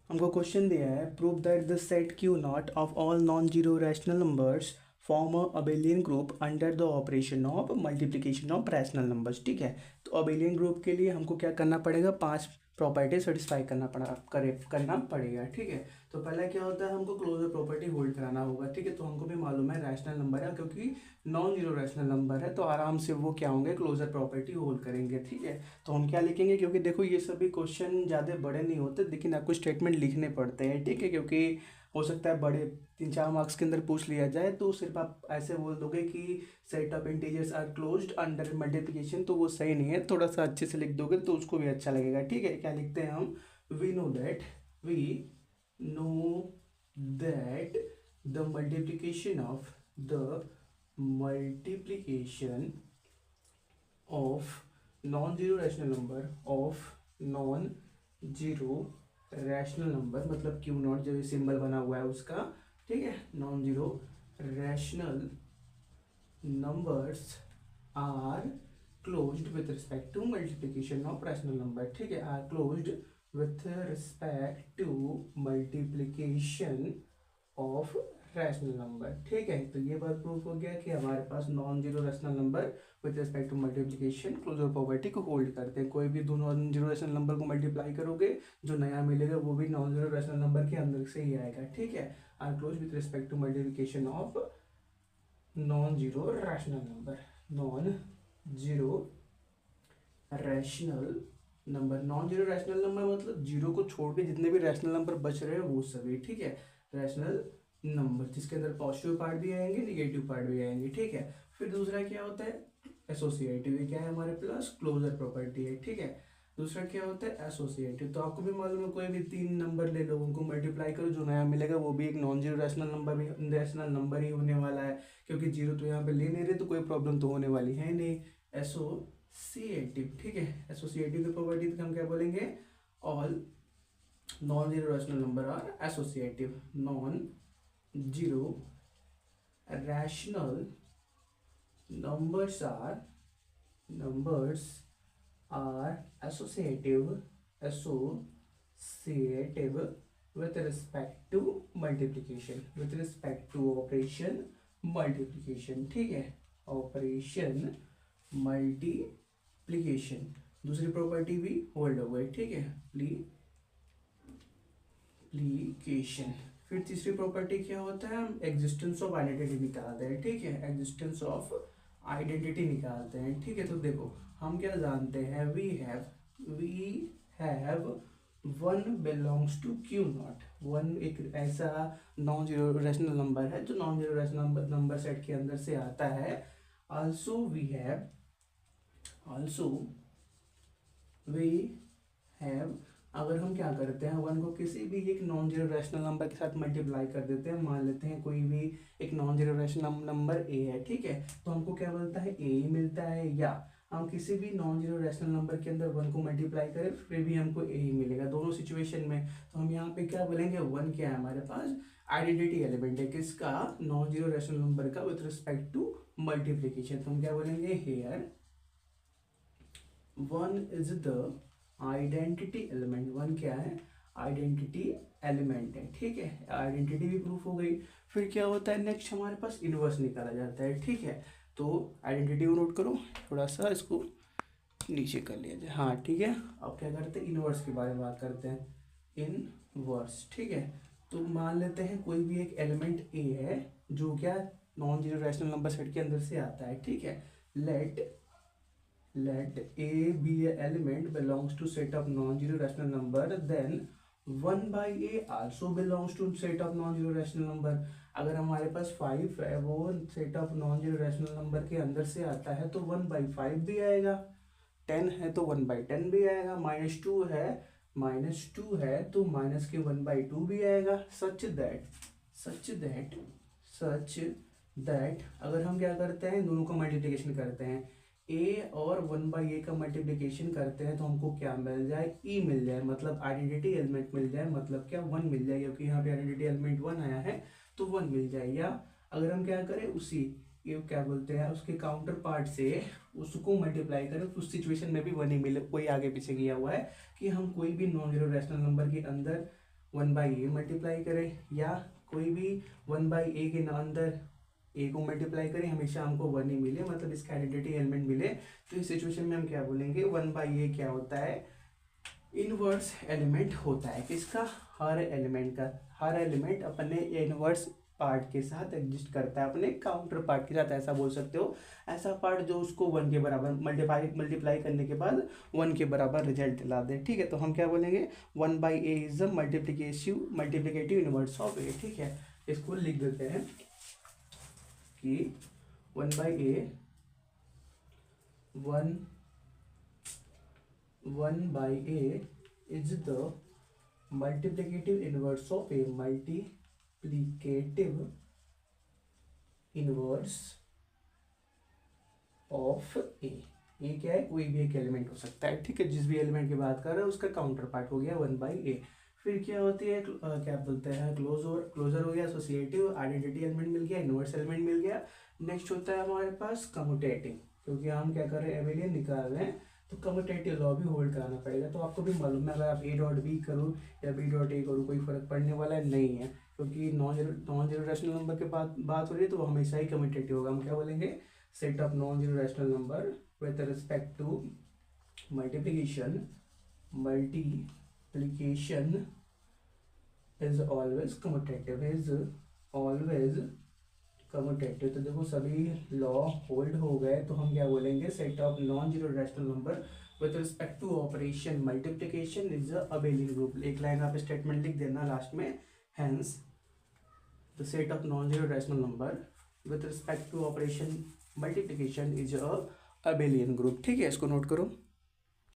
हमको क्वेश्चन दिया है, prove that the set Q not of all non zero rational numbers form a abelian group under the operation of multiplication of rational numbers. ठीक है, तो abelian group के लिए हमको क्या करना पड़ेगा, 5 प्रॉपर्टी सेटिस्फाई करना पड़ेगा। ठीक है, तो पहला क्या होता है, हमको क्लोजर प्रॉपर्टी होल्ड कराना होगा। ठीक है, तो हमको भी मालूम है रैशनल नंबर है, क्योंकि नॉन जीरो रैशनल नंबर है तो आराम से वो क्या होंगे, क्लोजर प्रॉपर्टी होल्ड करेंगे। ठीक है, तो हम क्या लिखेंगे, क्योंकि देखो ये सभी क्वेश्चन ज़्यादा बड़े नहीं होते, लेकिन आपको स्टेटमेंट लिखने पड़ते हैं। ठीक है, क्योंकि हो सकता है बड़े 3-4 मार्क्स के अंदर पूछ लिया जाए, तो सिर्फ आप ऐसे बोल दोगे कि set of integers are closed under multiplication, तो वो सही नहीं है। थोड़ा सा अच्छे से लिख दोगे तो उसको भी अच्छा लगेगा। ठीक है, क्या लिखते हैं हम, we know that the multiplication of non zero rational number मतलब क्यू नॉट, जो सिंबल बना हुआ है उसका। ठीक है, non zero rational numbers are closed with respect to multiplication of rational number. ठीक है, are closed with respect to multiplication of rational number. ठीक है, तो ये बात प्रूफ हो गया कि हमारे पास non zero rational number with respect to multiplication closure property को होल्ड करते हैं। कोई भी दो नॉन जीरो रैशनल नंबर को मल्टीप्लाई करोगे, जो नया मिलेगा वो भी नॉन जीरो रैशनल नंबर के अंदर से ही आएगा। ठीक है, are close with respect to multiplication of non zero rational number. Non zero rational non zero rational number मतलब जीरो को छोड़ के जितने भी रैशनल नंबर बच रहे हैं वो सभी। ठीक है, रैशनल नंबर जिसके अंदर पॉजिटिव पार्ट भी आएंगे, निगेटिव पार्ट भी आएंगे। ठीक है, फिर दूसरा क्या होता है, एसोसिएटिव। क्या है हमारे पास, क्लोजर प्रॉपर्टी है। ठीक है, दूसरा क्या होता है, एसोसिएटिव। तो आपको भी मालूम है, कोई भी 3 नंबर ले लो, उनको मल्टीप्लाई करो, जो नया मिलेगा वो भी एक नॉन जीरो रैशनल नंबर ही होने वाला है, क्योंकि जीरो तो यहाँ पे ले नहीं रहे, तो कोई प्रॉब्लम तो होने वाली है नहीं। एसोसिएटिव। ठीक है, एसोसिएटिव की प्रॉपर्टी हम क्या बोलेंगे, all non zero rational number are associative. Non zero rational numbers are associative with respect to multiplication, with respect to operation multiplication। ठीक है, ऑपरेशन मल्टीप्लिकेशन। दूसरी प्रॉपर्टी भी होल्ड हो गई। ठीक है, प्लीकेशन। फिर तीसरी प्रॉपर्टी क्या होता है, हम एग्जिस्टेंस ऑफ आइडेंटिटी निकालते हैं। ठीक है, एग्जिस्टेंस ऑफ आइडेंटिटी निकालते हैं। ठीक है, तो देखो हम क्या जानते हैं, we have one belongs to Q naught. One एक ऐसा नॉन जीरो रैशनल नंबर है जो non zero rational number set के अंदर से आता है। आल्सो वी हैव, अगर हम क्या करते हैं, वन को किसी भी एक नॉन जीरो रैशनल नंबर के साथ मल्टीप्लाई कर देते हैं। मान लेते हैं कोई भी एक non zero rational number A है। ठीक है, तो हमको क्या मिलता है, ए ही मिलता है, या हम किसी भी नॉन जीरो रैशनल नंबर के अंदर वन को मल्टीप्लाई करें फिर भी हमको ए ही मिलेगा, दोनों सिचुएशन में। तो हम यहाँ पे क्या बोलेंगे, वन क्या है हमारे पास, आइडेंटिटी एलिमेंट है किसका, नॉन जीरो रैशनल नंबर का विथ रिस्पेक्ट टू मल्टीप्लीकेशन। तो हम क्या बोलेंगे, here one is the identity element. One क्या है, आइडेंटिटी एलिमेंट है। ठीक है, आइडेंटिटी भी प्रूफ हो गई। फिर क्या होता है, नेक्स्ट हमारे पास इनवर्स निकाला जाता है। ठीक है, तो आइडेंटिटी को नोट करो, थोड़ा सा इसको नीचे कर लिया जाए। हाँ ठीक है, अब क्या करते हैं, इनवर्स के बारे में बात करते हैं, इनवर्स। ठीक है, तो मान लेते हैं कोई भी एक एलिमेंट ए है जो क्या non zero rational number set के अंदर से आता है। ठीक है, let a be a element belongs to set of non-zero rational number, then 1 by a also belongs to set of non-zero rational number। अगर हमारे पास 5 है, वो set of non zero rational number के अंदर से आता है, तो 1/5 भी आएगा। 10 है तो 1/10 भी आएगा। -2 है तो माइनस के 1/2 भी आएगा। सच दैट अगर हम क्या करते हैं, दोनों का मल्टीप्लिकेशन करते हैं, ए और 1/a का मल्टीप्लिकेशन करते हैं, तो हमको क्या मिल जाए, ई मिल जाए, मतलब आइडेंटिटी एलिमेंट मिल जाए, मतलब क्या 1 मिल जाए, क्योंकि यहाँ पे आइडेंटिटी एलिमेंट 1 आया है तो 1 मिल जाए। या अगर हम क्या करें, उसी ये क्या बोलते हैं, उसके काउंटर पार्ट से उसको मल्टीप्लाई करें, तो उस सिचुएशन में भी 1 ही मिले। कोई आगे पीछे किया हुआ है कि हम कोई भी नॉन जीरो रैशनल नंबर के अंदर वन बाई ए मल्टीप्लाई करें, या कोई भी वन बाई ए के अंदर ए को मल्टीप्लाई करें, हमेशा हमको वन ही मिले, मतलब इसका आइडेंटिटी एलिमेंट मिले। तो इस सिचुएशन में हम क्या बोलेंगे, वन बाई ए क्या होता है, इनवर्स एलिमेंट होता है। किसका, हर एलिमेंट का। हर एलिमेंट अपने इनवर्स पार्ट के साथ एग्जिस्ट करता है, अपने काउंटर पार्ट के साथ, ऐसा बोल सकते हो। ऐसा पार्ट जो उसको वन के बराबर मल्टीप्लाई करने के बाद वन के बराबर रिजल्ट दिला दे। ठीक है, तो हम क्या बोलेंगे, one by A is the multiplicative inverse of A. ठीक है, इसको लिख देते हैं कि one by A one by A is the multiplicative inverse of A, multiplicative inverse of A. ये क्या है, कोई भी एक एलिमेंट हो सकता है। ठीक है, जिस भी एलिमेंट की बात कर रहे हैं उसका काउंटर पार्ट हो गया वन बाई ए। फिर क्या होती है, क्या बोलते हैं, क्लोजर हो गया, एसोसिएटिव, आइडेंटिटी एलिमेंट मिल गया, इनवर्स एलिमेंट मिल गया। नेक्स्ट होता है हमारे पास कम्यूटेटिव, क्योंकि हम क्या कर रहे हैं, एबेलियन निकाल रहे हैं, तो कम्यूटेटिव लॉ भी होल्ड कराना पड़ेगा। तो आपको भी मालूम है, अगर आप ए डॉट बी करो या बी डॉट ए करो, कोई फर्क पड़ने वाला नहीं है, क्योंकि नॉन जीरो रैशनल नंबर के बात हो रही है, तो वो हमेशा ही कम्यूटेटिव होगा। हम क्या बोलेंगे, set of non zero rational number with respect to multiplication is always commutative. तो देखो सभी लॉ होल्ड हो गए, तो हम क्या बोलेंगे, set of non zero rational number with respect to operation multiplication is a abelian group. एक लाइन आप स्टेटमेंट लिख देना लास्ट में, hence the set of non zero rational number with respect to operation multiplication is a abelian group. ठीक है, इसको note करो।